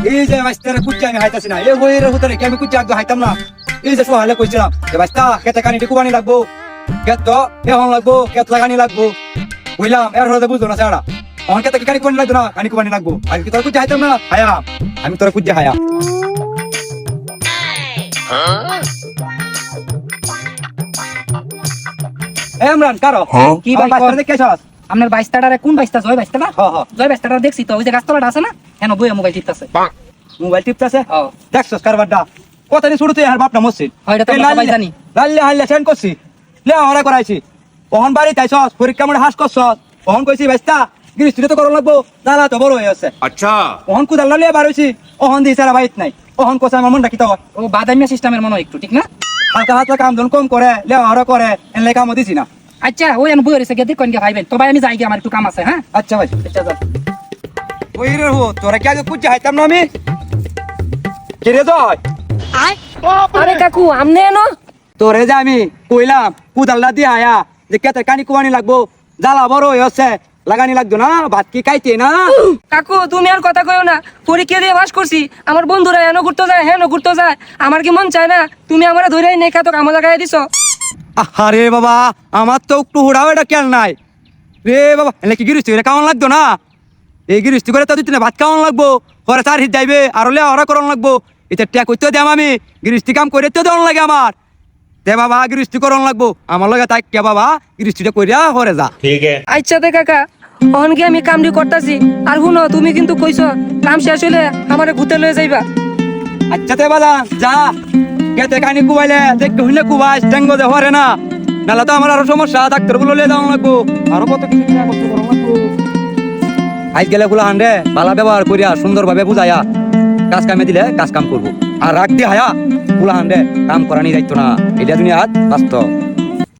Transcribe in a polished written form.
এই যে মাস্টারে কুচ্চা আমি হাইতাছি না, এই বইয়ের ভিতরে কি আমি কুচ্চা একদম হাইতাম না? এই যে সোহালে কইছিলাম যে বাস্তা খেতে কানি কুবানি লাগবো, খেত তো এখন লাগবো, খেত লাগানি লাগবো, বুঝলাম। এর হলে বুঝলো না স্যারা, আমার খেতে কানি কুবানি লাগতো না, কানি কুবানি লাগবো। আমি কি তোর কুচ্চা হাইতাম না? হায়া, আমি তোর কুচ্চা হায়া। এমরান কারো কি আমার ভাই বাস্তারে দেখেছস? আপনার বাইস্তাটারে কোন বাইস্তা জয় বাইস্তাটা? হ হ, জয় বাইস্তাটা দেখছি তো, ওই যে গাছতলাটা আছে না, কেন বইয়া মোবাইল টিপতাছে। মোবাইল টিপতাছে। ও দেখছস কারবারটা কতদিন শুরুতে আর বাপনা মসজিদ হয়তো তো আমরা সবাই জানি। লাল্লে হাল্লে সেন্ড করছি, লে আমরা করাইছি। ওহন বাড়ি তাইছস, পরীক্ষা মনে হাস করছস। ওহন কইছি বাইস্তা গৃহস্থিত তো করন লাগবো, দাদা তো বড় হয়ে আছে। अच्छा ওহন কুদাল লালিয়ে বার হইছি, ওহন দিই সারা বাইত নাই। ওহন কোসা আমার মন রাখিতে হয়, ও বাদামিয়া সিস্টেমের মনে হয় একটু, ঠিক না? হালকা হালকা কাম ধন কম করে, লে আমরা করে এনলে কামও দিছি না। আচ্ছা ওই আমি বইয়া রয়েছে গিয়ে দেখুন গিয়ে ভাইবেন তো ভাই, আমি যাই গিয়ে, আমার একটু কাম আছে। হ্যাঁ আচ্ছা ভাই, আচ্ছা যাও। ওই রে হো তোরা কি আগে কুচে হাইতাম না আমি? কিরে জয়, আরে কাকু আমনে এনো? তোরে যে আমি কইলাম কুদালটা দিয়ে আয়া যে কেতে কানি কুয়ানি লাগবো, জ্বালা বড় হয়ে আছে, লাগানি লাগতো না, ভাত কি খাইতে না? কাকু তুমি আর কথা কইও না, পরীক্ষা দিয়ে পাস করছি। আমার বন্ধুরা এনো ঘুরতে যায়, হেন ঘুরতে যায়, আমার কি মন চায় না তুমি আমার ধরে নেকা তো কামো লাগাই দিছো? আরে বাবা, আমার তো একটু হুড়াও এটা কেন নাই রে বাবা। এলে কি গিরিস্তি করে কেমন লাগতো না? এই গিরিস্তি করে তো দুই তিন ভাত কেমন লাগবো, পরে তার হিট যাইবে আর হলে ওরা করন লাগবো। এটা ট্যাক করতে দেম আমি, গিরিস্তি কাম করে তো দেওয়ান লাগে আমার। দে বাবা গিরিস্তি করন লাগবো আমার লগে, তাই কে বাবা গিরিস্তিটা কইরা হরে যা। ठीक है আচ্ছা দে কাকা, অনকে আমি কামড়ি করতাছি। আর শুনো তুমি কিন্তু কইছো কাম শেষ হইলে আমারে ঘুরতে লয়ে যাইবা। আচ্ছা তে বাবা যা, কেতে কানি কুবাইলে দেখতে হইলে কুবাইস টেঙ্গো দে হরে না, নাহলে তো আমার আরো সমস্যা, ডাক্তার গুলো লিয়ে যাওয়ান লাগবো, আরো কত কিছু নিয়ে করতে করন লাগবো। আজ গেলে গুলো হান্ডে ভালো ব্যবহার করিয়া সুন্দরভাবে বুঝাইয়া কাজ কামে দিলে কাজ কাম করবো, আর রাগ দিয়ে হায়া গুলো হান্ডে কাম করানি যাইতো না। এটা দুনিয়া হাত বাস্তব।